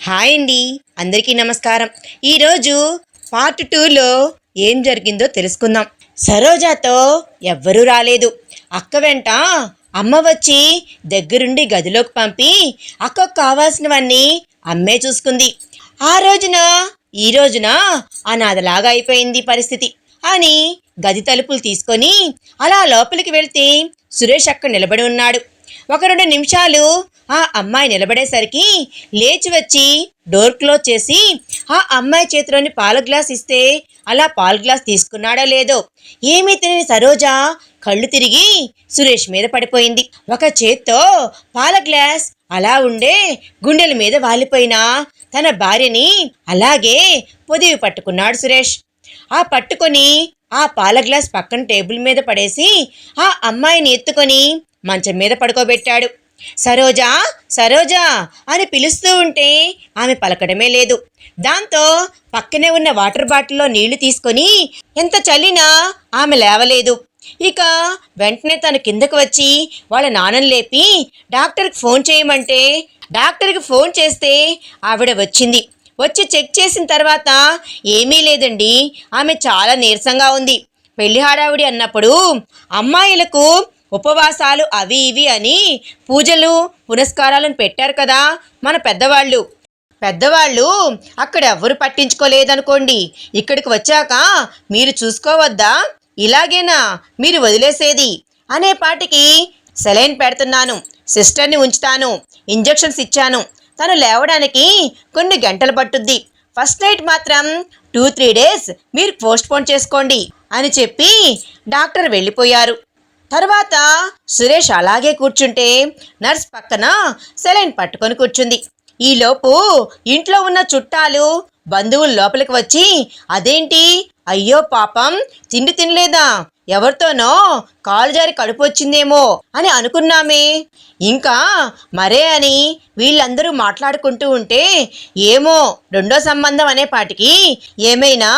Hi అండి, అందరికీ నమస్కారం. ఈరోజు పార్ట్ 2లో ఏం జరిగిందో తెలుసుకుందాం. సరోజాతో ఎవ్వరూ రాలేదు. అక్క వెంట అమ్మ వచ్చి దగ్గరుండి గదిలోకి పంపి అక్కకు కావాల్సినవన్నీ అమ్మే చూసుకుంది. ఆ రోజున ఈ రోజున అనాథలాగా అయిపోయింది పరిస్థితి అని గది తలుపులు తీసుకొని అలా లోపలికి వెళ్తే సురేష్ అక్కడ నిలబడి ఉన్నాడు. 1-2 నిమిషాలు ఆ అమ్మాయి నిలబడేసరికి లేచి వచ్చి డోర్ క్లోజ్ చేసి ఆ అమ్మాయి చేతిలోని పాల గ్లాస్ ఇస్తే అలా పాల గ్లాస్ తీసుకున్నాడో లేదో ఏమీ తెలియని సరోజ కళ్ళు తిరిగి సురేష్ మీద పడిపోయింది. ఒక చేత్తో పాల గ్లాస్ అలా ఉండే గుండెల మీద వాలిపోయిన తన భార్యని అలాగే పొదివి పట్టుకున్నాడు సురేష్. ఆ పట్టుకొని ఆ పాల గ్లాస్ పక్కన టేబుల్ మీద పడేసి ఆ అమ్మాయిని ఎత్తుకొని మంచం మీద పడుకోబెట్టాడు. సరోజా సరోజా అని పిలుస్తూ ఉంటే ఆమె పలకడమే లేదు. దాంతో పక్కనే ఉన్న వాటర్ బాటిల్లో నీళ్లు తీసుకొని ఎంత చల్లినా ఆమె లేవలేదు. ఇక వెంటనే తను కిందకు వచ్చి వాళ్ళ నాన్నని లేపి డాక్టర్కి ఫోన్ చేయమంటే డాక్టర్కి ఫోన్ చేస్తే ఆవిడ వచ్చింది. వచ్చి చెక్ చేసిన తర్వాత ఏమీ లేదండి, ఆమె చాలా నీరసంగా ఉంది. పెళ్లి హడావిడి అన్నప్పుడు అమ్మాయిలకు ఉపవాసాలు అవి ఇవి అని పూజలు పునస్కారాలను పెట్టారు కదా మన పెద్దవాళ్ళు అక్కడ ఎవ్వరు పట్టించుకోలేదనుకోండి. ఇక్కడికి వచ్చాక మీరు చూసుకోవద్దా, ఇలాగేనా మీరు వదిలేసేది అనేపాటికి సెలైన్ పెడుతున్నాను, సిస్టర్ని ఉంచుతాను, ఇంజెక్షన్స్ ఇచ్చాను, తను లేవడానికి కొన్ని గంటలు పట్టుద్ది, ఫస్ట్ నైట్ మాత్రం 2-3 డేస్ మీరు పోస్ట్పోన్ చేసుకోండి అని చెప్పి డాక్టర్ వెళ్ళిపోయారు. తర్వాత సురేష్ అలాగే కూర్చుంటే నర్స్ పక్కన సెలైన్ పట్టుకొని కూర్చుంది. ఈలోపు ఇంట్లో ఉన్న చుట్టాలు బంధువులు లోపలికి వచ్చి అదేంటి, అయ్యో పాపం తిండి తినలేదా, ఎవరితోనో కాలు జారి కడుపు వచ్చిందేమో అని అనుకున్నామే, ఇంకా మరే అని వీళ్ళందరూ మాట్లాడుకుంటూ ఉంటే ఏమో రెండో సంబంధం అనేపాటికి ఏమైనా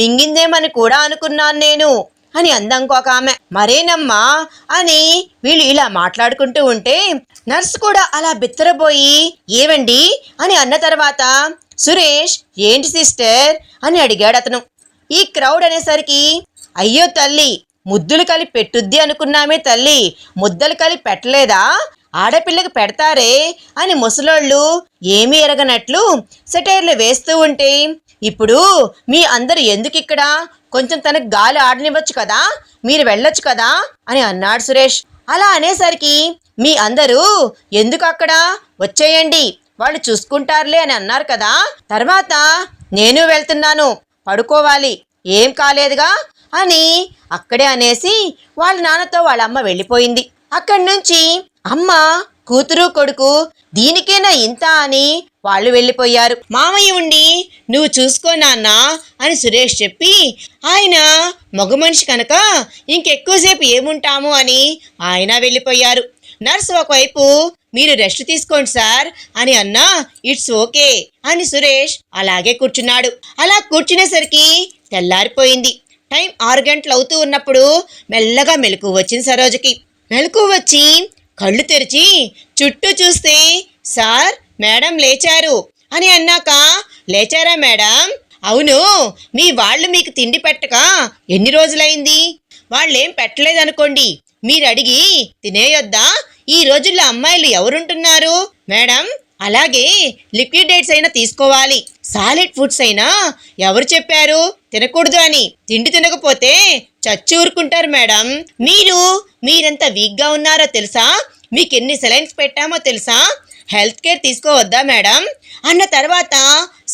మింగిందేమని కూడా అనుకున్నాను నేను అని అందంకొక ఆమె. మరేనమ్మా అని వీళ్ళు ఇలా మాట్లాడుకుంటూ ఉంటే నర్సు కూడా అలా బిత్తరబోయి ఏవండి అని అన్న తర్వాత సురేష్ ఏంటి సిస్టర్ అని అడిగాడు అతను. ఈ క్రౌడ్ అనేసరికి అయ్యో తల్లి, ముద్దులు కలిపి పెట్టుద్ది అనుకున్నామే తల్లి, ముద్దలు కలిపి పెట్టలేదా, ఆడపిల్లకి పెడతారే అని ముసలోళ్ళు ఏమీ ఎరగనట్లు సెటైర్లు వేస్తూ ఉంటే ఇప్పుడు మీ అందరు ఎందుకు ఇక్కడ, కొంచెం తనకు గాలి ఆడనివ్వచ్చు కదా, మీరు వెళ్ళొచ్చు కదా అని అన్నాడు సురేష్. అలా అనేసరికి మీ అందరూ ఎందుకు అక్కడ, వచ్చేయండి వాళ్ళు చూసుకుంటారులే అని అన్నారు కదా, తర్వాత నేను వెళ్తున్నాను, పడుకోవాలి, ఏం కాలేదుగా అని అక్కడే అనేసి వాళ్ళ నాన్నతో వాళ్ళ అమ్మ వెళ్ళిపోయింది. అక్కడి నుంచి అమ్మ కూతురు కొడుకు దీనికేనా ఇంత అని వాళ్ళు వెళ్ళిపోయారు. మామయ్య ఉండి నువ్వు చూసుకో నాన్న అని సురేష్ చెప్పి ఆయన మగ మనిషి కనుక ఇంకెక్కువసేపు ఏముంటాము అని ఆయన వెళ్ళిపోయారు. నర్స్ ఒకవైపు మీరు రెస్ట్ తీసుకోండి సార్ అని అన్నా ఇట్స్ ఓకే అని సురేష్ అలాగే కూర్చున్నాడు. అలా కూర్చునేసరికి తెల్లారిపోయింది. టైం 6 గంటలు అవుతూ ఉన్నప్పుడు మెల్లగా మెలకు వచ్చింది సరోజకి. మెలకు వచ్చి కళ్ళు తెరిచి చుట్టూ చూస్తే సార్ మేడం లేచారు అని అన్నాక లేచారా మేడం, అవును మీ వాళ్ళు మీకు తిండి పెట్టక ఎన్ని రోజులైంది, వాళ్ళేం పెట్టలేదనుకోండి, మీరు అడిగి తినేయొద్దా, ఈ రోజుల్లో అమ్మాయిలు ఎవరుంటున్నారు మేడం, అలాగే లిక్విడ్ డైట్స్ అయినా తీసుకోవాలి, సాలిడ్ ఫుడ్స్ అయినా ఎవరు చెప్పారు తినకూడదు అని, తిండి తినకపోతే చచ్చి ఊరుకుంటారు మేడం, మీరెంత వీక్గా ఉన్నారో తెలుసా, మీకు ఎన్ని సెలైన్స్ పెట్టామో తెలుసా, హెల్త్ కేర్ తీసుకోవద్దా మేడం అన్న తర్వాత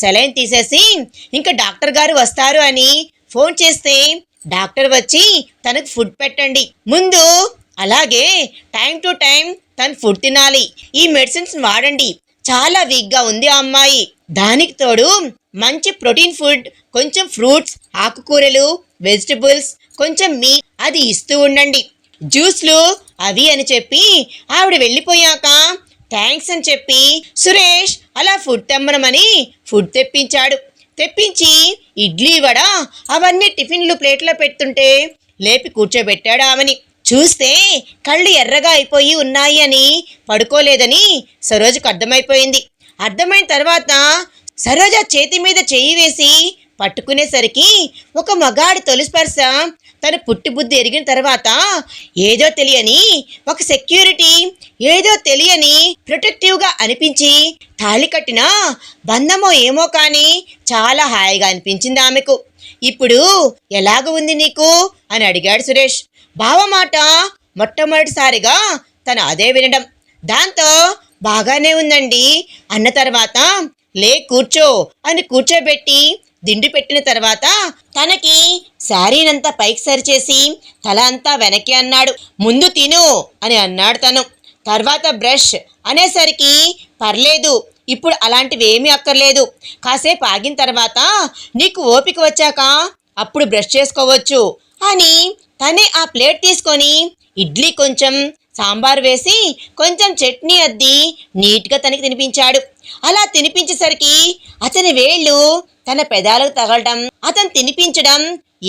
సెలైన్ తీసేసి ఇంకా డాక్టర్ గారు వస్తారు అని ఫోన్ చేస్తే డాక్టర్ వచ్చి తనకు ఫుడ్ పెట్టండి ముందు, అలాగే టైం టు టైం తను ఫుడ్ తినాలి, ఈ మెడిసిన్స్ వాడండి, చాలా వీక్గా ఉంది ఆ అమ్మాయి, దానికి తోడు మంచి ప్రోటీన్ ఫుడ్, కొంచెం ఫ్రూట్స్, ఆకుకూరలు, వెజిటబుల్స్, కొంచెం మీట్ అది ఇస్తూ ఉండండి, జ్యూస్లు అవి అని చెప్పి ఆవిడ వెళ్ళిపోయాక థ్యాంక్స్ అని చెప్పి సురేష్ అలా ఫుడ్ తెమ్మనమని ఫుడ్ తెప్పించాడు. తెప్పించి ఇడ్లీ వడ అవన్నీ టిఫిన్లు ప్లేట్లో పెడుతుంటే లేపి కూర్చోబెట్టాడు ఆమెని. చూస్తే కళ్ళు ఎర్రగా అయిపోయి ఉన్నాయి అని పడుకోలేదని సరోజకు అర్థమైపోయింది. అర్థమైన తర్వాత సరోజ చేతి మీద చెయ్యి వేసి పట్టుకునేసరికి ఒక మగాడి తొలి స్పర్శ తను పుట్టి బుద్ధి ఎరిగిన తర్వాత ఏదో తెలియని ఒక సెక్యూరిటీ, ఏదో తెలియని ప్రొటెక్టివ్గా అనిపించి తాళి కట్టిన బంధమో ఏమో కానీ చాలా హాయిగా అనిపించింది ఆమెకు. ఇప్పుడు ఎలాగ ఉంది నీకు అని అడిగాడు సురేష్. బావ మాట మొట్టమొదటిసారిగా తను అదే వినడం. దాంతో బాగానే ఉందండి అన్న తర్వాత లే కూర్చో అని కూర్చోబెట్టి దిండు పెట్టిన తర్వాత తనకి శారీనంతా పైకి సరిచేసి తల అంతా వెనక్కి అన్నాడు. ముందు తిను అని అన్నాడు తను. తర్వాత బ్రష్ అనేసరికి పర్లేదు, ఇప్పుడు అలాంటివి ఏమీ అక్కర్లేదు, కాసేపు ఆగిన తర్వాత నీకు ఓపిక వచ్చాక అప్పుడు బ్రష్ చేసుకోవచ్చు అని తనే ఆ ప్లేట్ తీసుకొని ఇడ్లీ కొంచెం, సాంబార్ వేసి కొంచెం చట్నీ అద్ది నీట్గా తనకి తినిపించాడు. అలా తినిపించేసరికి అతని వేళ్ళు తన పెదాలకు తగలడం, అతను తినిపించడం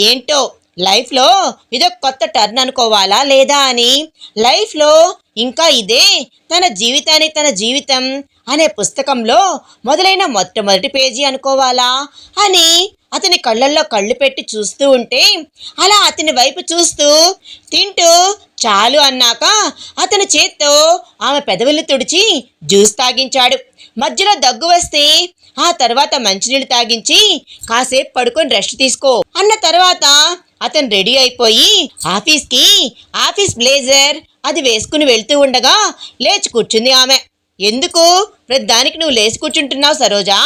ఏంటో లైఫ్లో ఇదొక కొత్త టర్న్ అనుకోవాలా లేదా అని, లైఫ్లో ఇంకా ఇదే తన జీవితానికి తన జీవితం అనే పుస్తకంలో మొదలైన మొట్టమొదటి పేజీ అనుకోవాలా అని అతని కళ్ళల్లో కళ్ళు పెట్టి చూస్తూ ఉంటే, అలా అతని వైపు చూస్తూ తింటూ చాలు అన్నాక అతని చేత్తో ఆమె పెదవులు తుడిచి జ్యూస్ తాగించాడు. మధ్యలో దగ్గు వస్తే ఆ తర్వాత మంచినీళ్ళు తాగించి కాసేపు పడుకొని రెస్ట్ తీసుకో అన్న తర్వాత అతను రెడీ అయిపోయి ఆఫీస్ బ్లేజర్ అది వేసుకుని వెళ్తూ ఉండగా లేచి కూర్చుంది ఆమె. ఎందుకు ప్రతిదానికి నువ్వు లేచి కూర్చుంటున్నావు సరోజా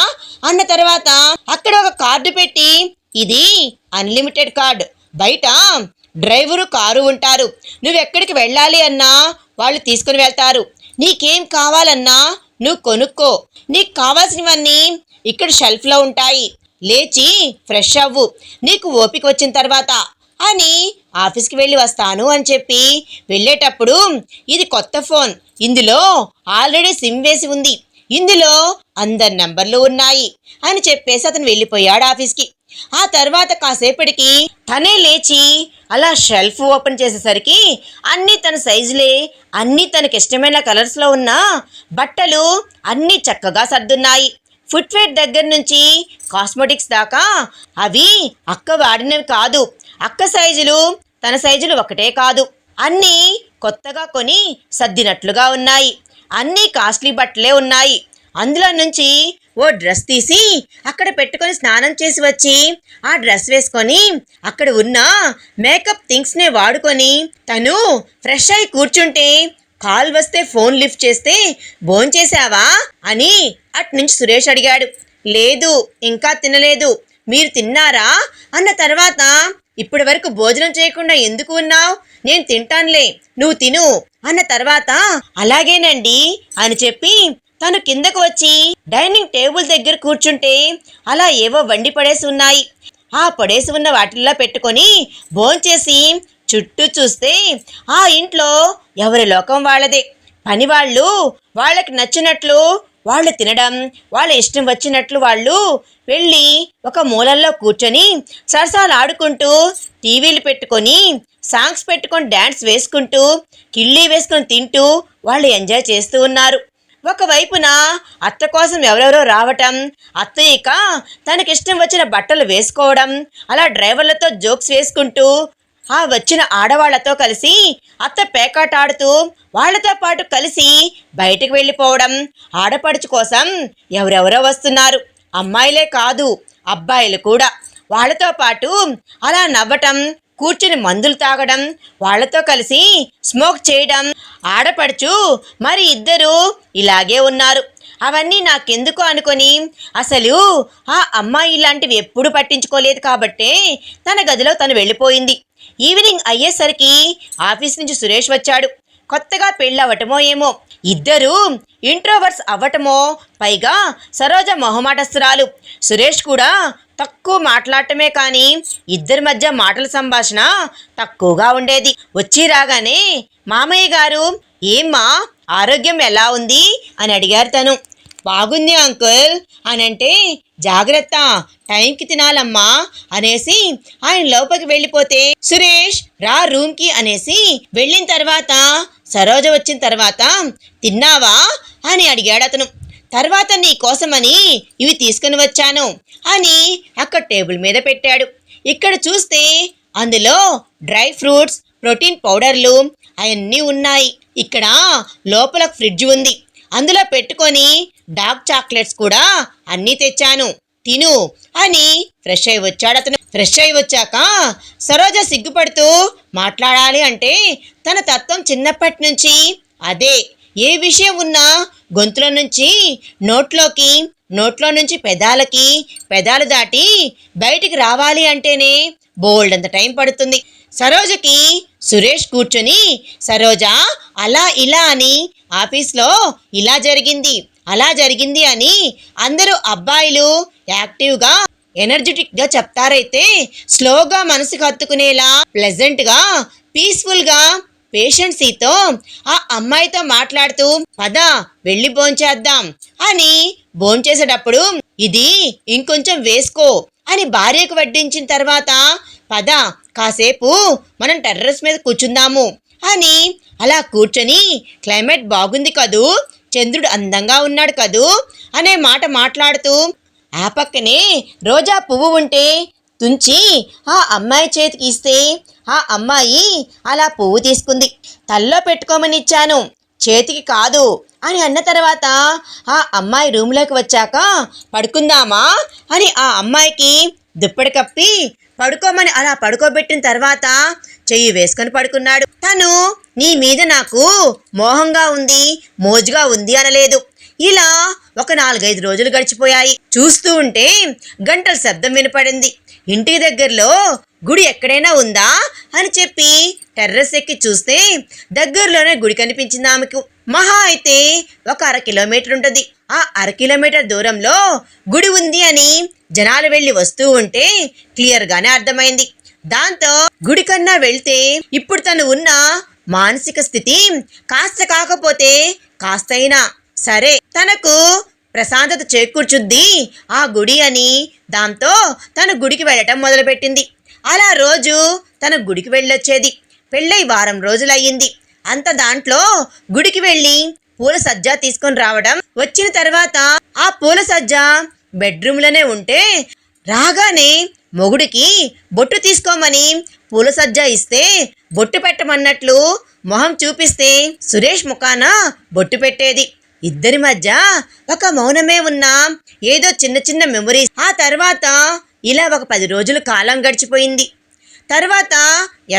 అన్న తర్వాత అక్కడ ఒక కార్డు పెట్టి, ఇది అన్లిమిటెడ్ కార్డు, బయట డ్రైవరు కారు ఉంటారు, నువ్వెక్కడికి వెళ్ళాలి అన్నా వాళ్ళు తీసుకుని వెళ్తారు, నీకేం కావాలన్నా నువ్వు కొనుక్కో, నీకు కావాల్సినవన్నీ ఇక్కడ షెల్ఫ్లో ఉంటాయి, లేచి ఫ్రెష్ అవ్వు నీకు ఓపిక వచ్చిన తర్వాత అని ఆఫీస్కి వెళ్ళి వస్తాను అని చెప్పి వెళ్ళేటప్పుడు, ఇది కొత్త ఫోన్, ఇందులో ఆల్రెడీ సిమ్ వేసి ఉంది, ఇందులో అందరి నంబర్లు ఉన్నాయి అని చెప్పేసి అతను వెళ్ళిపోయాడు ఆఫీస్కి. ఆ తర్వాత కాసేపటికి తనే లేచి అలా షెల్ఫ్ ఓపెన్ చేసేసరికి అన్నీ తన సైజులే, అన్నీ తనకి ఇష్టమైన కలర్స్లో ఉన్న బట్టలు అన్నీ చక్కగా సర్దున్నాయి. ఫుట్వేర్ దగ్గర నుంచి కాస్మెటిక్స్ దాకా అవి అక్క వాడినవి కాదు, అక్క సైజులు తన సైజులు ఒకటే కాదు, అన్నీ కొత్తగా కొని సర్దినట్లుగా ఉన్నాయి, అన్నీ కాస్ట్లీ బట్టలే ఉన్నాయి. అందులో నుంచి ఓ డ్రెస్ తీసి అక్కడ పెట్టుకొని స్నానం చేసి వచ్చి ఆ డ్రెస్ వేసుకొని అక్కడ ఉన్న మేకప్ థింగ్స్నే వాడుకొని తను ఫ్రెష్ అయి కూర్చుంటే, కాల్ వస్తే ఫోన్ లిఫ్ట్ చేస్తే భోంచేశావా అని అట్నుంచి సురేష్ అడిగాడు. లేదు ఇంకా తినలేదు, మీరు తిన్నారా అన్న తర్వాత, ఇప్పటి వరకు భోజనం చేయకుండా ఎందుకు ఉన్నావు, నేను తింటానులే నువ్వు తిను అన్న తర్వాత అలాగేనండి అని చెప్పి తను కిందకు వచ్చి డైనింగ్ టేబుల్ దగ్గర కూర్చుంటే అలా ఏవో వండి పడేసి ఉన్నాయి. ఆ పడేసి ఉన్న వాటిల్లో పెట్టుకొని భోంచేసి చుట్టూ చూస్తే ఆ ఇంట్లో ఎవరి లోకం వాళ్ళదే. పని వాళ్ళు వాళ్ళకి నచ్చినట్లు వాళ్ళు తినడం, వాళ్ళ ఇష్టం వచ్చినట్లు వాళ్ళు వెళ్ళి ఒక మూలల్లో కూర్చొని సరసాలు ఆడుకుంటూ టీవీలు పెట్టుకొని సాంగ్స్ పెట్టుకొని డ్యాన్స్ వేసుకుంటూ కిళ్ళీ వేసుకొని తింటూ వాళ్ళు ఎంజాయ్ చేస్తూ ఉన్నారు. ఒకవైపున అత్త కోసం ఎవరెవరో రావటం, అత్తయ్యక తనకిష్టం వచ్చిన బట్టలు వేసుకోవడం, అలా డ్రైవర్లతో జోక్స్ వేసుకుంటూ ఆ వచ్చిన ఆడవాళ్లతో కలిసి అత్త పేకాట ఆడుతూ వాళ్లతో పాటు కలిసి బయటకు వెళ్ళిపోవడం, ఆడపడుచు కోసం ఎవరెవరో వస్తున్నారు, అమ్మాయిలే కాదు అబ్బాయిలు కూడా, వాళ్లతో పాటు అలా నవ్వటం, కూర్చుని మందులు తాగడం, వాళ్లతో కలిసి స్మోక్ చేయడం, ఆడపడుచు మరి ఇద్దరు ఇలాగే ఉన్నారు. అవన్నీ నాకెందుకు అనుకొని అసలు ఆ అమ్మాయి ఇలాంటివి ఎప్పుడు పట్టించుకోలేదు కాబట్టే తన గదిలో తను వెళ్ళిపోయింది. ఈవినింగ్ అయ్యేసరికి ఆఫీస్ నుంచి సురేష్ వచ్చాడు. కొత్తగా పెళ్ళవటమో ఏమో, ఇద్దరు ఇంట్రోవర్ట్స్ అవ్వటమో, పైగా సరోజ మొహమాటస్తురాలు, సురేష్ కూడా తక్కువ మాట్లాడటమే కానీ ఇద్దరి మధ్య మాటల సంభాషణ తక్కువగా ఉండేది. వచ్చి రాగానే మామయ్య గారు ఏమ్మా ఆరోగ్యం ఎలా ఉంది అని అడిగారు తను. బాగుంది అంకుల్ అని అంటే, జాగ్రత్త టైంకి తినాలమ్మా అనేసి ఆయన లోపలికి వెళ్ళిపోతే సురేష్ రా రూమ్కి అనేసి వెళ్ళిన తర్వాత సరోజ వచ్చిన తర్వాత తిన్నావా అని అడిగాడు అతను. తర్వాత నీ కోసమని ఇవి తీసుకుని వచ్చాను అని అక్కడ టేబుల్ మీద పెట్టాడు. ఇక్కడ చూస్తే అందులో డ్రై ఫ్రూట్స్, ప్రోటీన్ పౌడర్లు అవన్నీ ఉన్నాయి. ఇక్కడ లోపల ఫ్రిడ్జ్ ఉంది, అందులో పెట్టుకొని డార్క్ చాక్లెట్స్ కూడా అన్నీ తెచ్చాను, తిను అని ఫ్రెష్ అయి వచ్చాడు అతను. ఫ్రెష్ అయి వచ్చాక సరోజ సిగ్గుపడుతూ మాట్లాడాలి అంటే తన తత్వం చిన్నప్పటి నుంచి అదే. ఏ విషయం ఉన్నా గొంతులో నుంచి నోట్లోకి, నోట్లో నుంచి పెదాలకి, పెదాలు దాటి బయటికి రావాలి అంటేనే బోల్డ్ అంత టైం పడుతుంది. సరోజకి సురేష్ కూర్చొని సరోజ అలా ఇలా అని ఆఫీస్లో ఇలా జరిగింది అలా జరిగింది అని అందరూ అబ్బాయిలు యాక్టివ్గా ఎనర్జెటిక్గా చెప్తారైతే స్లోగా మనసుకు హత్తుకునేలా ప్లెజెంట్గా పీస్ఫుల్గా పేషెన్సీతో ఆ అమ్మాయితో మాట్లాడుతూ పద వెళ్ళి భోంచేద్దాం అని భోంచేసేటప్పుడు ఇది ఇంకొంచెం వేసుకో అని భార్యకు వడ్డించిన తర్వాత పద కాసేపు మనం టెర్రస్ మీద కూర్చుందాము అని అలా కూర్చొని క్లైమేట్ బాగుంది కదూ, చంద్రుడు అందంగా ఉన్నాడు కదూ అనే మాట మాట్లాడుతూ ఆ పక్కనే రోజా పువ్వు ఉంటే తుంచి ఆ అమ్మాయి చేతికి ఇస్తే ఆ అమ్మాయి అలా పువ్వు తీసుకుంది. తల్లో పెట్టుకోమని ఇచ్చాను, చేతికి కాదు అని అన్న తర్వాత ఆ అమ్మాయి రూమ్లోకి వచ్చాక పడుకుందామా అని ఆ అమ్మాయికి దుప్పటి కప్పి పడుకోమని అలా పడుకోబెట్టిన తర్వాత చెయ్యి వేసుకొని పడుకున్నాడు. తను నీ మీద నాకు మోహంగా ఉంది, మోజుగా ఉంది అనలేదు. ఇలా ఒక 4-5 రోజులు గడిచిపోయాయి. చూస్తూ ఉంటే గంటల శబ్దం వినపడింది. ఇంటికి దగ్గరలో గుడి ఎక్కడైనా ఉందా అని చెప్పి టెర్రస్ ఎక్కి చూస్తే దగ్గరలోనే గుడి కనిపించింది ఆమెకు. మహా అయితే ఒక 1/2 కిలోమీటర్ ఉంటుంది. ఆ 1/2 కిలోమీటర్ దూరంలో గుడి ఉంది అని జనాలు వెళ్ళి వస్తూ ఉంటే క్లియర్గానే అర్థమైంది. దాంతో గుడి కన్నా వెళ్తే ఇప్పుడు తను ఉన్న మానసిక స్థితి కాస్త కాకపోతే కాస్తైనా సరే తనకు ప్రశాంతత చేకూర్చుద్ది ఆ గుడి అని దాంతో తను గుడికి వెళ్ళటం మొదలుపెట్టింది. అలా రోజు తన గుడికి వెళ్ళొచ్చేది. పెళ్ళై 1 వారం రోజులయ్యింది. అంత దాంట్లో గుడికి వెళ్ళి పూల సజ్జా తీసుకొని రావడం, వచ్చిన తర్వాత ఆ పూల సజ్జా బెడ్రూమ్లోనే ఉంటే రాగానే మొగుడికి బొట్టు తీసుకోమని పూల సజ్జా ఇస్తే బొట్టు పెట్టమన్నట్లు మొహం చూపిస్తే సురేష్ ముఖాన బొట్టు పెట్టేది. ఇద్దరి మధ్య ఒక మౌనమే ఉన్నా ఏదో చిన్న చిన్న మెమరీస్. ఆ తర్వాత ఇలా ఒక 10 రోజులు కాలం గడిచిపోయింది. తర్వాత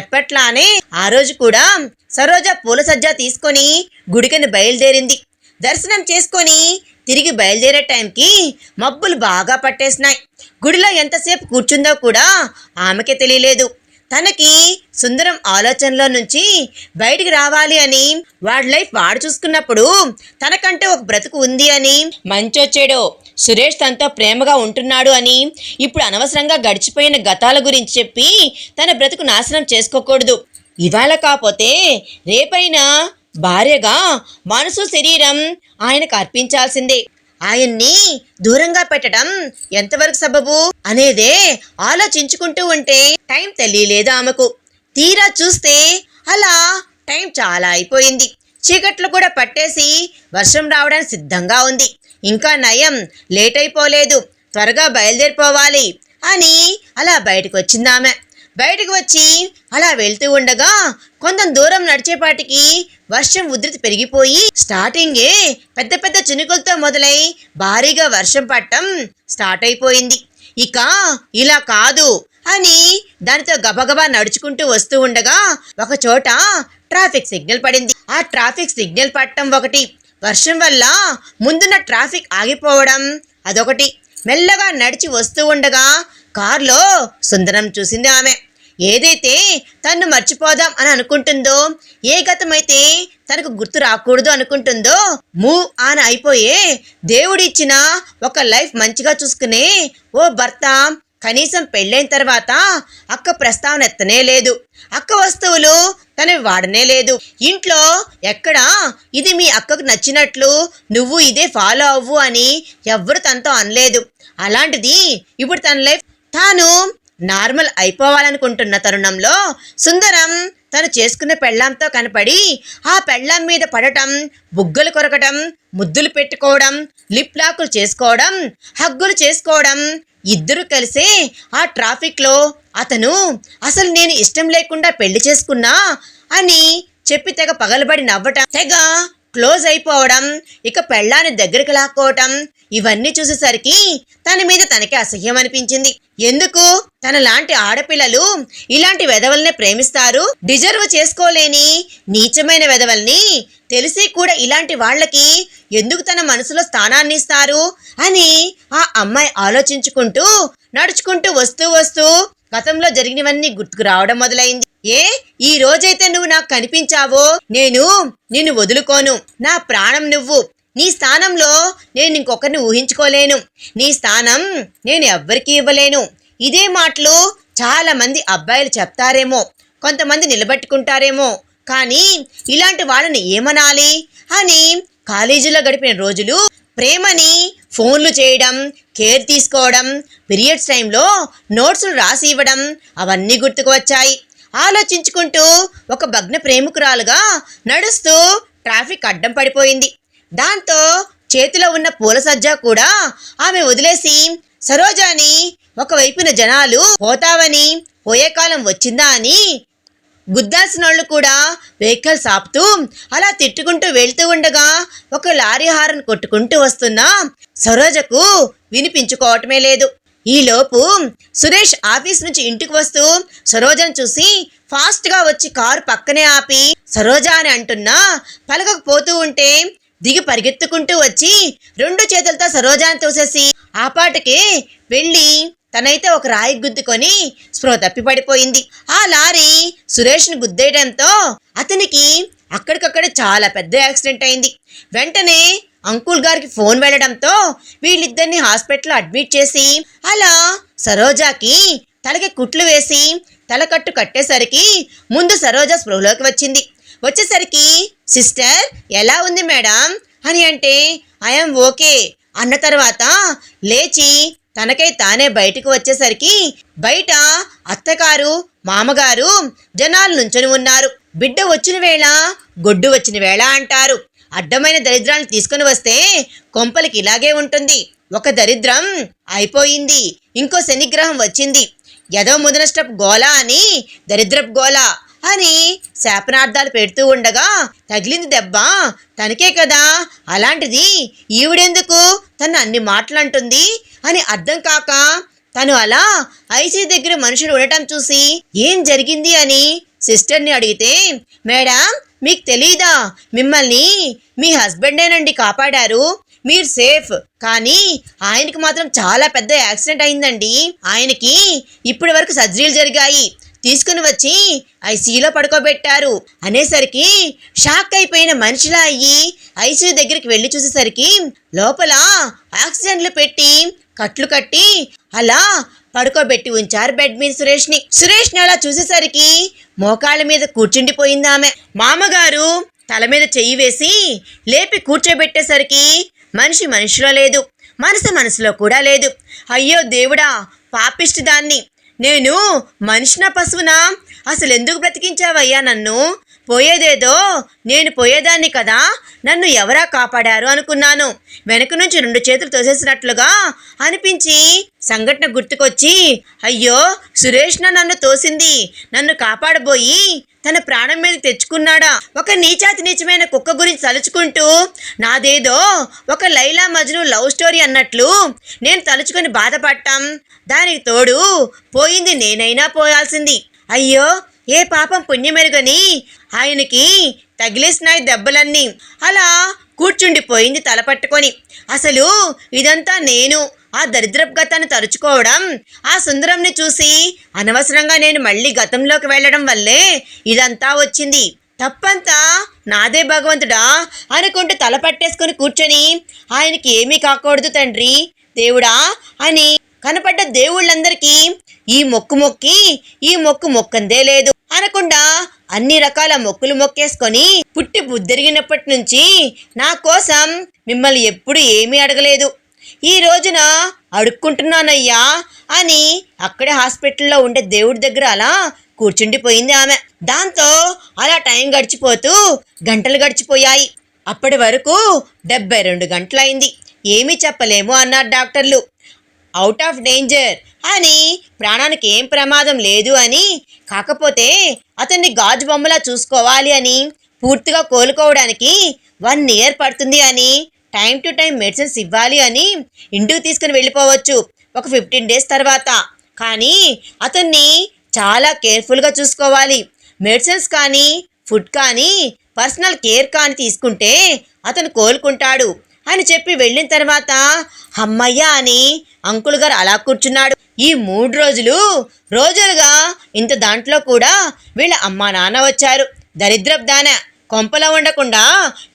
ఎప్పట్లానే ఆ రోజు కూడా సరోజ పూల సజ్జా తీసుకొని గుడికని బయలుదేరింది. దర్శనం చేసుకొని తిరిగి బయలుదేరే టైంకి మబ్బులు బాగా పట్టేసినాయి. గుడిలో ఎంతసేపు కూర్చుందో కూడా ఆమెకే తెలియలేదు. తనకి సుందరం ఆలోచనలో నుంచి బయటికి రావాలి అని, వాడి లైఫ్ వాడు చూసుకున్నప్పుడు తనకంటే ఒక బ్రతుకు ఉంది అని, మంచొచ్చాడో సురేష్ తనతో ప్రేమగా ఉంటున్నాడు అని, ఇప్పుడు అనవసరంగా గడిచిపోయిన గతాల గురించి చెప్పి తన బ్రతుకు నాశనం చేసుకోకూడదు. ఇవాళ కాకపోతే రేపైనా భార్యగా మనసు శరీరం ఆయనకు అర్పించాల్సిందే. ఆయన్ని దూరంగా పెట్టడం ఎంతవరకు సబబు అనేదే ఆలోచించుకుంటూ ఉంటే టైం తెలియలేదు ఆమెకు. తీరా చూస్తే అలా టైం చాలా అయిపోయింది. చీకట్లు కూడా పట్టేసి వర్షం రావడానికి సిద్ధంగా ఉంది. ఇంకా నయం లేట్ అయిపోలేదు, త్వరగా బయలుదేరిపోవాలి అని అలా బయటకు వచ్చింది ఆమె. బయటకు వచ్చి అలా వెళ్తూ ఉండగా కొంత దూరం నడిచేపాటికి వర్షం ఉధృతి పెరిగిపోయి స్టార్టింగే పెద్ద పెద్ద చినుకులతో మొదలై భారీగా వర్షం పడటం స్టార్ట్ అయిపోయింది. ఇక ఇలా కాదు అని దానితో గబగబా నడుచుకుంటూ వస్తూ ఉండగా ఒక చోట ట్రాఫిక్ సిగ్నల్ పడింది. ఆ ట్రాఫిక్ సిగ్నల్ పడటం ఒకటి, వర్షం వల్ల ముందున్న ట్రాఫిక్ ఆగిపోవడం అదొకటి. మెల్లగా నడిచి వస్తూ ఉండగా కారులో సుందరం చూసింది ఆమె. ఏదైతే తన్ను మర్చిపోదాం అని అనుకుంటుందో, ఏ గతమైతే తనకు గుర్తు రాకూడదు అనుకుంటుందో, మూవ్ ఆన్ అయిపోయే దేవుడిచ్చిన ఒక లైఫ్ మంచిగా చూసుకునే ఓ భర్త కనీసం పెళ్ళైన తర్వాత అక్క ప్రస్తావన ఎత్తనే లేదు. అక్క వస్తువులు తనవి వాడనే లేదు. ఇంట్లో ఎక్కడా ఇది మీ అక్కకు నచ్చినట్లు నువ్వు ఇదే ఫాలో అవ్వు అని ఎవ్వరు తనతో అనలేదు. అలాంటిది ఇప్పుడు తన లైఫ్ తాను నార్మల్ అయిపోవాలనుకుంటున్న తరుణంలో సుందరం తను చేసుకున్న పెళ్ళాంతో కనపడి ఆ పెళ్ళాం మీద పడటం, బుగ్గలు కొరకటం, ముద్దులు పెట్టుకోవడం, లిప్ లాకులు చేసుకోవడం, హగ్గులు చేసుకోవడం, ఇద్దరు కలిసే ఆ ట్రాఫిక్లో అతను అసలు నేను ఇష్టం లేకుండా పెళ్లి చేసుకున్నా అని చెప్పి తెగ పగలబడి నవ్వటం, తెగ క్లోజ్ అయిపోవడం, ఇక పెళ్ళాన్ని దగ్గరికి లాక్కోవటం, ఇవన్నీ చూసేసరికి తన మీద తనకే అసహ్యం అనిపించింది. ఎందుకు తన లాంటి ఆడపిల్లలు ఇలాంటి వెధవల్ని ప్రేమిస్తారు? డిజర్వ్ చేసుకోలేని నీచమైన వెధవల్ని తెలిసి కూడా ఇలాంటి వాళ్ళకి ఎందుకు తన మనసులో స్థానాన్ని ఇస్తారు అని ఆ అమ్మాయి ఆలోచించుకుంటూ నడుచుకుంటూ వస్తూ గతంలో జరిగినవన్నీ గుర్తుకు రావడం మొదలైంది. ఈ రోజైతే నువ్వు నాకు కనిపించావో నిన్ను వదులుకోను. నా ప్రాణం నువ్వు. నీ స్థానంలో నేను ఇంకొకరిని ఊహించుకోలేను. నీ స్థానం నేను ఎవ్వరికీ ఇవ్వలేను. ఇదే మాటలు చాలా మంది అబ్బాయిలు చెప్తారేమో, కొంతమంది నిలబెట్టుకుంటారేమో, కానీ ఇలాంటి వాళ్ళని ఏమనాలి అని కాలేజీలో గడిపిన రోజులు, ప్రేమని ఫోన్లు చేయడం, కేర్ తీసుకోవడం, పీరియడ్స్ టైంలో నోట్స్లు రాసి ఇవ్వడం, అవన్నీ గుర్తుకు వచ్చాయి. ఆలోచించుకుంటూ ఒక భగ్న ప్రేమికురాలుగా నడుస్తూ ట్రాఫిక్ అడ్డం పడిపోయింది. దాంతో చేతిలో ఉన్న పూల సజ్జా కూడా ఆమె వదిలేసి సరోజాని ఒకవైపున జనాలు పోతావని, పోయే కాలం వచ్చిందా అని గుద్దాల్సినోళ్ళు కూడా వెహికల్స్ ఆపుతూ అలా తిట్టుకుంటూ వెళ్తూ ఉండగా ఒక లారీ హారన్ కొట్టుకుంటూ వస్తున్న సరోజకు వినిపించుకోవటమే లేదు. ఈలోపు సురేష్ ఆఫీస్ నుంచి ఇంటికి వస్తూ సరోజను చూసి ఫాస్ట్గా వచ్చి కారు పక్కనే ఆపి సరోజ అని అంటున్నా పలకకపోతూ ఉంటే దిగి పరిగెత్తుకుంటూ వచ్చి 2 చేతులతో సరోజాను తోసేసి ఆ పాటకే వెళ్ళి తనైతే ఒక రాయి గుద్దుకొని స్పృహ తప్పి పడిపోయింది. ఆ లారీ సురేష్ను గుద్దేయడంతో అతనికి అక్కడికక్కడే చాలా పెద్ద యాక్సిడెంట్ అయింది. వెంటనే అంకుల్ గారికి ఫోన్ వెళ్ళడంతో వీళ్ళిద్దరిని హాస్పిటల్లో అడ్మిట్ చేసి అలా సరోజాకి తలకి కుట్లు వేసి తలకట్టు కట్టేసరికి ముందు సరోజ స్పృహలోకి వచ్చింది. వచ్చేసరికి సిస్టర్ ఎలా ఉంది మేడం అని అంటే ఐఎమ్ ఓకే అన్న తర్వాత లేచి తనకై తానే బయటకు వచ్చేసరికి బయట అత్తగారు, మామగారు జనాలు నుంచొని ఉన్నారు. బిడ్డ వచ్చిన వేళ గొడ్డు వచ్చిన వేళ అంటారు. అడ్డమైన దరిద్రాన్ని తీసుకుని వస్తే కొంపలకి ఇలాగే ఉంటుంది. ఒక దరిద్రం అయిపోయింది, ఇంకో శనిగ్రహం వచ్చింది, ఏదో ముదనష్టపు గోలా అని దరిద్రపు గోలా అని శాపనార్థాలు పెడుతూ ఉండగా తగిలింది దెబ్బ తనకే కదా, అలాంటిది ఈవిడెందుకు తను అన్ని మాటలంటుంది అని అర్థం కాక తను అలా ఐసీ దగ్గర మనుషులు ఉండటం చూసి ఏం జరిగింది అని సిస్టర్ని అడిగితే, మేడం మీకు తెలీదా, మిమ్మల్ని మీ హస్బెండేనండి కాపాడారు, మీరు సేఫ్, కానీ ఆయనకి మాత్రం చాలా పెద్ద యాక్సిడెంట్ అయిందండి, ఆయనకి ఇప్పటి వరకు సర్జరీలు జరిగాయి, తీసుకుని వచ్చి ఐసీయూలో పడుకోబెట్టారు అనేసరికి షాక్ అయిపోయిన మనిషిలా అయ్యి ఐసీయూ దగ్గరికి వెళ్ళి చూసేసరికి లోపల ఆక్సిజన్లు పెట్టి కట్లు కట్టి అలా పడుకోబెట్టి ఉంచారు బెడ్ మీద సురేష్ని అలా చూసేసరికి మోకాళ్ళ మీద కూర్చుండిపోయింది ఆమె. మామగారు తల మీద చెయ్యి వేసి లేపి కూర్చోబెట్టేసరికి మనిషిలో లేదు, మనసులో కూడా లేదు. అయ్యో దేవుడా, పాపిష్టి దాన్ని, నేను మనిషినా పశువునా, అసలు ఎందుకు బ్రతికించావయ్యా నన్ను, పోయేదేదో నేను పోయేదాన్ని కదా, నన్ను ఎవరా కాపాడారు అనుకున్నాను. వెనక నుంచి 2 చేతులు తోసేసినట్లుగా అనిపించి సంఘటన గుర్తుకొచ్చి అయ్యో సురేష్ నన్ను తోసింది, నన్ను కాపాడబోయి తన ప్రాణం మీద తెచ్చుకున్నాడా. ఒక నీచాతి నీచమైన కుక్క గురించి తలుచుకుంటూ నాదేదో ఒక లైలా మజ్ను లవ్ స్టోరీ అన్నట్లు నేను తలుచుకొని బాధపడ్డాం. దానికి తోడు పోయింది నేనైనా పోయాల్సింది. అయ్యో ఏ పాపం పుణ్యమెరుగని ఆయనకి తగిలేసినాయి దెబ్బలన్నీ. అలా కూర్చుండిపోయింది తల పట్టుకొని. అసలు ఇదంతా నేను ఆ దరిద్రపు గతాన్ని తరుచుకోవడం, ఆ సుందరంని చూసి అనవసరంగా నేను మళ్ళీ గతంలోకి వెళ్ళడం వల్లే ఇదంతా వచ్చింది. తప్పంతా నాదే భగవంతుడా అనుకుంటూ తల పట్టేసుకొని కూర్చొని ఆయనకి ఏమీ కాకూడదు తండ్రి దేవుడా అని కనపడ్డ దేవుళ్ళందరికీ ఈ మొక్కు మొక్కందే లేదు అనకుండా అన్ని రకాల మొక్కులు మొక్కేసుకొని పుట్టి బుద్ధిరిగినప్పటి నుంచి నా కోసం మిమ్మల్ని ఎప్పుడు ఏమీ అడగలేదు. ఈ రోజున అడుక్కుంటున్నానయ్యా అని అక్కడే హాస్పిటల్లో ఉండే దేవుడి దగ్గర అలా కూర్చుండిపోయింది ఆమె. దాంతో అలా టైం గడిచిపోతూ గంటలు గడిచిపోయాయి. అప్పటి వరకు 72 గంటలైంది. ఏమీ చెప్పలేము అన్నారు డాక్టర్లు. అవుట్ ఆఫ్ డేంజర్ అని, ప్రాణానికి ఏం ప్రమాదం లేదు అని, కాకపోతే అతన్ని గాజు బొమ్మలా చూసుకోవాలి అని, పూర్తిగా కోలుకోవడానికి 1 year పడుతుంది అని, టైం టు టైం మెడిసిన్స్ ఇవ్వాలి అని, ఇంటికి తీసుకుని వెళ్ళిపోవచ్చు ఒక 15 days తర్వాత. కానీ అతన్ని చాలా కేర్ఫుల్గా చూసుకోవాలి. మెడిసిన్స్ కానీ, ఫుడ్ కానీ, పర్సనల్ కేర్ కానీ తీసుకుంటే అతను కోలుకుంటాడు అని చెప్పి వెళ్ళిన తర్వాత అమ్మయ్య అని అంకుల్ గారు అలా కూర్చున్నాడు. ఈ 3 రోజులుగా ఇంత దాంట్లో కూడా వీళ్ళ అమ్మా నాన్న వచ్చారు. దరిద్రపు దాన, కొంపలో ఉండకుండా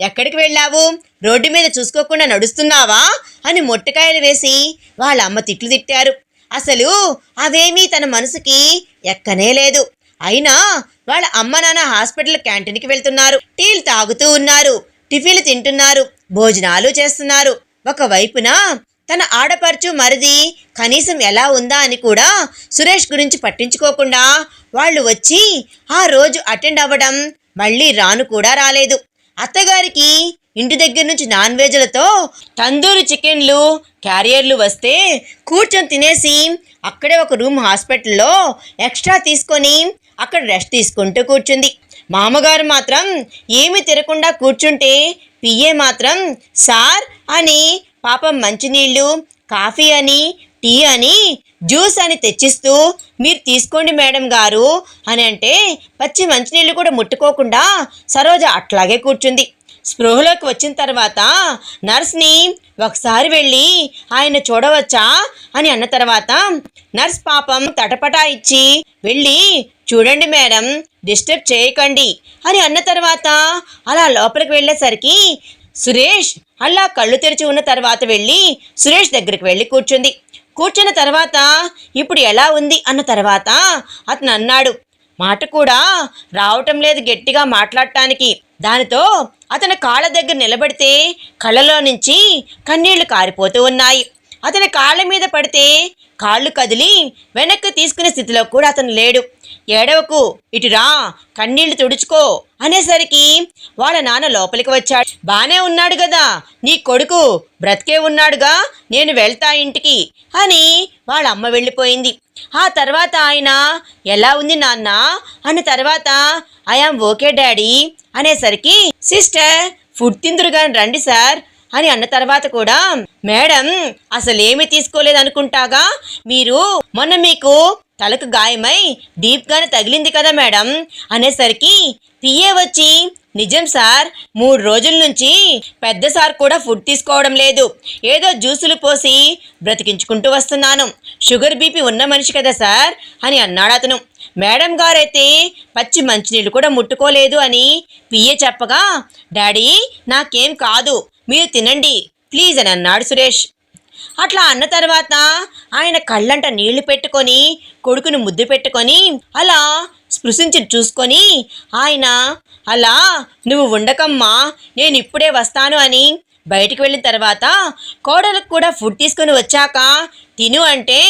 ఎక్కడికి వెళ్ళావు, రోడ్డు మీద చూసుకోకుండా నడుస్తున్నావా అని మొట్టకాయలు వేసి వాళ్ళ అమ్మ తిట్లు తిట్టారు. అసలు అవేమీ తన మనసుకి ఎక్కనే లేదు. అయినా వాళ్ళ అమ్మ నాన్న హాస్పిటల్ క్యాంటీన్కి వెళ్తున్నారు, టీలు తాగుతూ ఉన్నారు, టిఫిన్లు తింటున్నారు, భోజనాలు చేస్తున్నారు. ఒకవైపున తన ఆడపడుచు మరిది కనీసం ఎలా ఉందా అని కూడా సురేష్ గురించి పట్టించుకోకుండా వాళ్ళు వచ్చి ఆ రోజు అటెండ్ అవ్వడం, మళ్ళీ రాను కూడా రాలేదు. అత్తగారికి ఇంటి దగ్గర నుంచి నాన్ వెజ్లతో తందూరి చికెన్లు క్యారియర్లు వస్తే కూర్చొని తినేసి అక్కడే ఒక రూమ్ హాస్పిటల్లో ఎక్స్ట్రా తీసుకొని అక్కడ రెస్ట్ తీసుకుంటూ కూర్చుంది. మామగారు మాత్రం ఏమి తిరగకుండా కూర్చుంటే పిఏ మాత్రం సార్ అని పాపం మంచినీళ్ళు, కాఫీ అని, టీ అని, జ్యూస్ అని తెచ్చిస్తూ మీరు తీసుకోండి మేడం గారు అని అంటే పచ్చి మంచినీళ్ళు కూడా ముట్టుకోకుండా సరోజ అట్లాగే కూర్చుంది. స్పృహలోకి వచ్చిన తర్వాత నర్స్ని ఒకసారి వెళ్ళి ఆయన చూడవచ్చా అని అన్న తర్వాత నర్స్ పాపం తటపటా ఇచ్చి వెళ్ళి చూడండి మేడం, డిస్టర్బ్ చేయకండి అని అన్న తర్వాత అలా లోపలికి వెళ్ళేసరికి సురేష్ అలా కళ్ళు తెరిచి ఉన్న తర్వాత వెళ్ళి సురేష్ దగ్గరికి వెళ్ళి కూర్చుంది. కూర్చున్న తర్వాత ఇప్పుడు ఎలా ఉంది అన్న తర్వాత అతను అన్నాడు, మాట కూడా రావటం లేదు గట్టిగా మాట్లాడటానికి. దానితో అతని కాళ్ళ దగ్గర నిలబడితే కళ్ళలో నుంచి కన్నీళ్లు కారిపోతూ ఉన్నాయి. అతని కాళ్ళ మీద పడితే కాళ్ళు కదిలి వెనక్కి తీసుకునే స్థితిలో కూడా అతను లేడు. ఏడవకు, ఇటురా, కన్నీళ్లు తుడుచుకో అనేసరికి వాళ్ళ నాన్న లోపలికి వచ్చాడు. బానే ఉన్నాడు కదా నీ కొడుకు, బ్రతికే ఉన్నాడుగా, నేను వెళ్తా ఇంటికి అని వాళ్ళ అమ్మ వెళ్ళిపోయింది. ఆ తర్వాత ఆయన ఎలా ఉంది నాన్న అన్న తర్వాత ఐఆమ్ ఓకే డాడీ అనేసరికి సిస్టర్ ఫుడ్ తిందురుగాని రండి సార్ అని అన్న తర్వాత కూడా మేడం అసలేమీ తీసుకోలేదనుకుంటాగా, మీరు మొన్న మీకు తలకు గాయమై డీప్గానే తగిలింది కదా మేడం అనేసరికి పిఏ వచ్చి నిజం సార్ 3 రోజుల నుంచి పెద్ద సార్ కూడా ఫుడ్ తీసుకోవడం లేదు, ఏదో జ్యూసులు పోసి బ్రతికించుకుంటూ వస్తున్నాను, షుగర్ బీపీ ఉన్న మనిషి కదా సార్ అని అన్నాడు అతను. మేడం గారైతే పచ్చి మంచినీళ్ళు కూడా ముట్టుకోలేదు అని పిఏ చెప్పగా డాడీ నాకేం కాదు మీరు తినండి ప్లీజ్ అని అన్నాడు సురేష్. అట్లా అన్న తర్వాత ఆయన కళ్ళంట నీళ్లు పెట్టుకొని కొడుకును ముద్దు పెట్టుకొని అలా స్పృశించి చూసుకొని ఆయన అలా నువ్వు ఉండకమ్మా నేను ఇప్పుడే వస్తాను అని బయటికి వెళ్ళిన తర్వాత కోడలకు కూడా ఫుడ్ తీసుకొని వచ్చాక తిను అంటే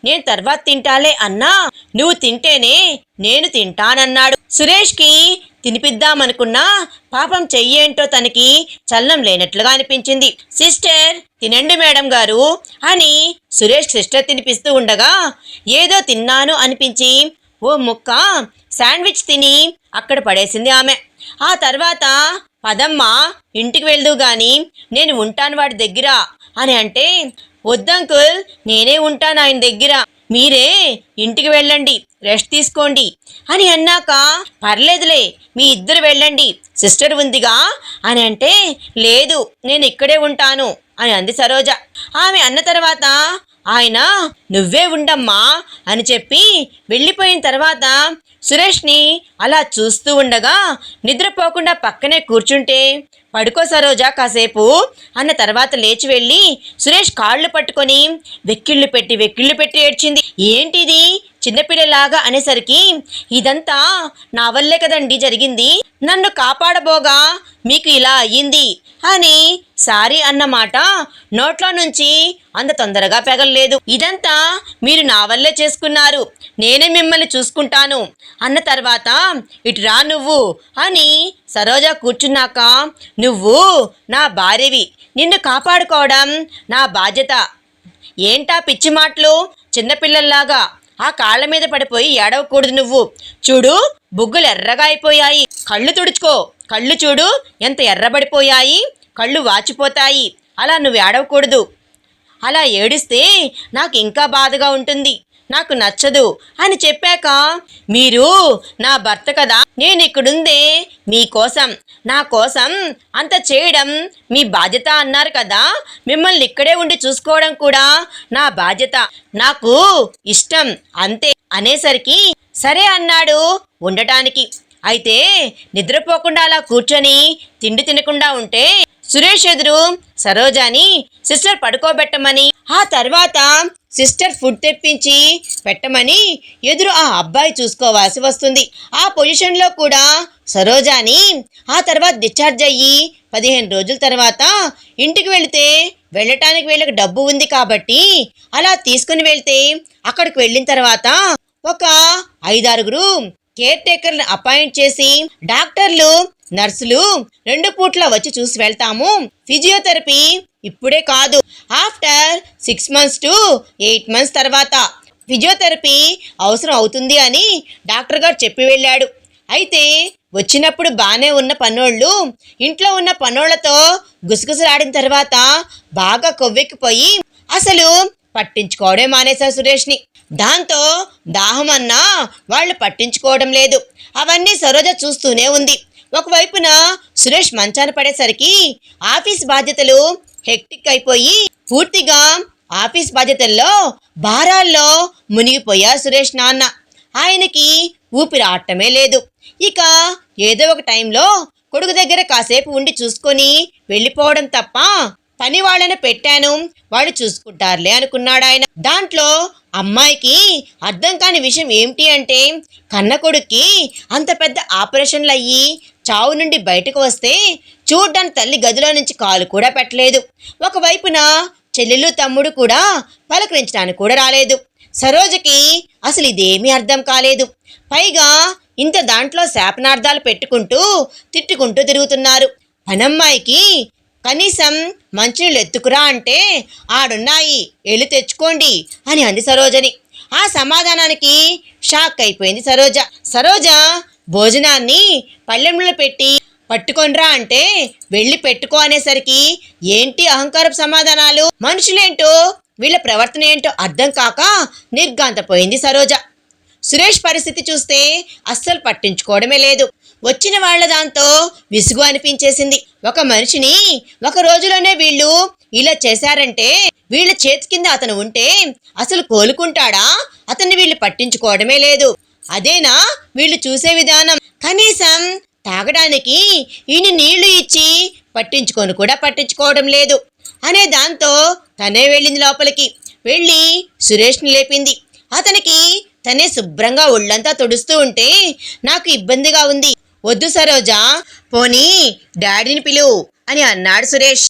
నేను తర్వాత తింటాలే అన్నా, నువ్వు తింటేనే నేను తింటానన్నాడు. సురేష్కి తినిపిద్దామనుకున్నా పాపం చెయ్యేంటో తనకి చలనం లేనట్లుగా అనిపించింది. సిస్టర్ తినండి మేడం గారు అని సురేష్ సిస్టర్ తినిపిస్తూ ఉండగా ఏదో తిన్నాను అనిపించి ఓ ముక్క శాండ్విచ్ తిని అక్కడ పడేసింది ఆమె. ఆ తర్వాత పదమ్మా ఇంటికి వెళ్దు గాని నేను ఉంటాను వాడి దగ్గర అని అంటే వద్దంకుల్ నేనే ఉంటాను ఆయన దగ్గర, మీరే ఇంటికి వెళ్ళండి రెస్ట్ తీసుకోండి అని అన్నాక పర్లేదులే మీ ఇద్దరు వెళ్ళండి సిస్టర్ ఉందిగా అని అంటే లేదు నేను ఇక్కడే ఉంటాను అని అంది సరోజ. ఆమె అన్న తర్వాత ఆయన నువ్వే ఉండమ్మా అని చెప్పి వెళ్ళిపోయిన తర్వాత సురేష్ని అలా చూస్తూ ఉండగా నిద్రపోకుండా పక్కనే కూర్చుంటే పడుకో సరోజ కాసేపు అన్న తర్వాత లేచి వెళ్ళి సురేష్ కాళ్ళు పట్టుకొని వెక్కిళ్ళు పెట్టి ఏడ్చింది. ఏంటిది చిన్నపిల్లలాగా అనేసరికి, ఇదంతా నా వల్లే కదండి జరిగింది, నన్ను కాపాడబోగా మీకు ఇలా అయ్యింది అని సారీ అన్నమాట నోట్లో నుంచి అంత తొందరగా పెగలలేదు. ఇదంతా మీరు నా వల్లే చేసుకున్నారు, నేనే మిమ్మల్ని చూసుకుంటాను అన్న తర్వాత, ఇటు రా నువ్వు అని సరోజ కూర్చున్నాక, నువ్వు నా భార్యవి, నిన్ను కాపాడుకోవడం నా బాధ్యత. ఏంటా పిచ్చి మాటలు, చిన్నపిల్లల్లాగా ఆ కాళ్ళ మీద పడిపోయి ఏడవకూడదు నువ్వు. చూడు బుగ్గలు ఎర్రగా అయిపోయాయి, కళ్ళు తుడుచుకో, కళ్ళు చూడు ఎంత ఎర్రబడిపోయాయి, కళ్ళు వాచిపోతాయి, అలా నువ్వు ఏడవకూడదు. అలా ఏడిస్తే నాకు ఇంకా బాధగా ఉంటుంది, నాకు నచ్చదు అని చెప్పాక, మీరు నా భర్త కదా, నేను ఇక్కడుందే మీకోసం, నా కోసం అంత చేయడం మీ బాధ్యత అన్నారు కదా, మిమ్మల్ని ఇక్కడే ఉండి చూసుకోవడం కూడా నా బాధ్యత, నాకు ఇష్టం అంతే అనేసరికి సరే అన్నాడు ఉండటానికి. అయితే నిద్రపోకుండా అలా కూర్చొని తిండి తినకుండా ఉంటే సురేష్ ఎదురు సరోజాని సిస్టర్ పడుకోబెట్టమని, ఆ తర్వాత సిస్టర్ ఫుడ్ తెప్పించి పెట్టమని ఎదురు ఆ అబ్బాయి చూసుకోవాల్సి వస్తుంది. ఆ పొజిషన్లో కూడా సరోజాని ఆ తర్వాత డిశ్చార్జ్ అయ్యి 15 రోజుల తర్వాత ఇంటికి వెళితే వెళ్ళటానికి వీళ్ళకి డబ్బు ఉంది కాబట్టి అలా తీసుకుని వెళ్తే, అక్కడికి వెళ్ళిన తర్వాత ఒక 5-6 కేర్ టేకర్ని అపాయింట్ చేసి డాక్టర్లు నర్సులు 2 పూట్ల వచ్చి చూసి వెళ్తాము, ఫిజియోథెరపీ ఇప్పుడే కాదు, ఆఫ్టర్ 6 months to 8 months తర్వాత ఫిజియోథెరపీ అవసరం అవుతుంది అని డాక్టర్ గారు చెప్పి వెళ్ళాడు. అయితే వచ్చినప్పుడు బాగానే ఉన్న పనోళ్ళు ఇంట్లో ఉన్న పనోళ్లతో గుసగుసలాడిన తర్వాత బాగా కొవ్వెక్కిపోయి అసలు పట్టించుకోవడే మానేశారు సురేష్ని. దాంతో దాహం అన్నా వాళ్ళు పట్టించుకోవడం లేదు. అవన్నీ సరోజ చూస్తూనే ఉంది. ఒకవైపున సురేష్ మంచాన పడేసరికి ఆఫీస్ బాధ్యతలు హెక్టిక్ అయిపోయి పూర్తిగా ఆఫీస్ బాధ్యతల్లో భారాల్లో మునిగిపోయారు సురేష్ నాన్న. ఆయనకి ఊపిరి ఆడటమే లేదు. ఇక ఏదో ఒక టైంలో కొడుకు దగ్గర కాసేపు ఉండి చూసుకొని వెళ్ళిపోవడం తప్ప పని వాళ్ళని పెట్టాను, వాళ్ళు చూసుకుంటారులే అనుకున్నాడు ఆయన. దాంట్లో అమ్మాయికి అర్థం కాని విషయం ఏమిటి అంటే, కన్న కొడుక్కి అంత పెద్ద ఆపరేషన్లు అయ్యి చావు నుండి బయటకు వస్తే చూడ్డానికి తల్లి గదిలో నుంచి కాలు కూడా పెట్టలేదు. ఒకవైపున చెల్లెలు తమ్ముడు కూడా పలకరించడానికి కూడా రాలేదు. సరోజకి అసలు ఇదేమీ అర్థం కాలేదు. పైగా ఇంత దాంట్లో శాపనార్థాలు పెట్టుకుంటూ తిట్టుకుంటూ తిరుగుతున్నారు. పనమ్మాయికి కనీసం మంచినీళ్ళు ఎత్తుకురా అంటే ఆడున్నాయి వెళ్ళి తెచ్చుకోండి అని అంది సరోజని. ఆ సమాధానానికి షాక్ అయిపోయింది సరోజ. సరోజ భోజనాన్ని పళ్ళెంలో పెట్టి పట్టుకొనిరా అంటే వెళ్ళి పెట్టుకో అనేసరికి ఏంటి అహంకారపు సమాధానాలు, మనుషులేంటో వీళ్ళ ప్రవర్తన ఏంటో అర్థం కాక నిర్ఘాంతపోయింది సరోజ. సురేష్ పరిస్థితి చూస్తే అస్సలు పట్టించుకోవడమే లేదు. వచ్చిన వాళ్ళ దాంతో విసుగు అనిపించేసింది. ఒక మనిషిని ఒక రోజులోనే వీళ్ళు ఇలా చేశారంటే వీళ్ళ చేతి కింద అతను ఉంటే అసలు కోలుకుంటాడా? అతన్ని వీళ్ళు పట్టించుకోవడమే లేదు. అదేనా వీళ్ళు చూసే విధానం? కనీసం తాగడానికి ఈయన నీళ్లు ఇచ్చి పట్టించుకొని కూడా పట్టించుకోవడం లేదు అనే దాంతో తనే వెళ్ళింది లోపలికి. వెళ్ళి సురేష్ని లేపింది. అతనికి తనే శుభ్రంగా ఒళ్ళంతా తుడుస్తూ ఉంటే నాకు ఇబ్బందిగా ఉంది, వద్దు సరోజా, పోనీ డాడీని పిలువు అని అన్నాడు సురేష్.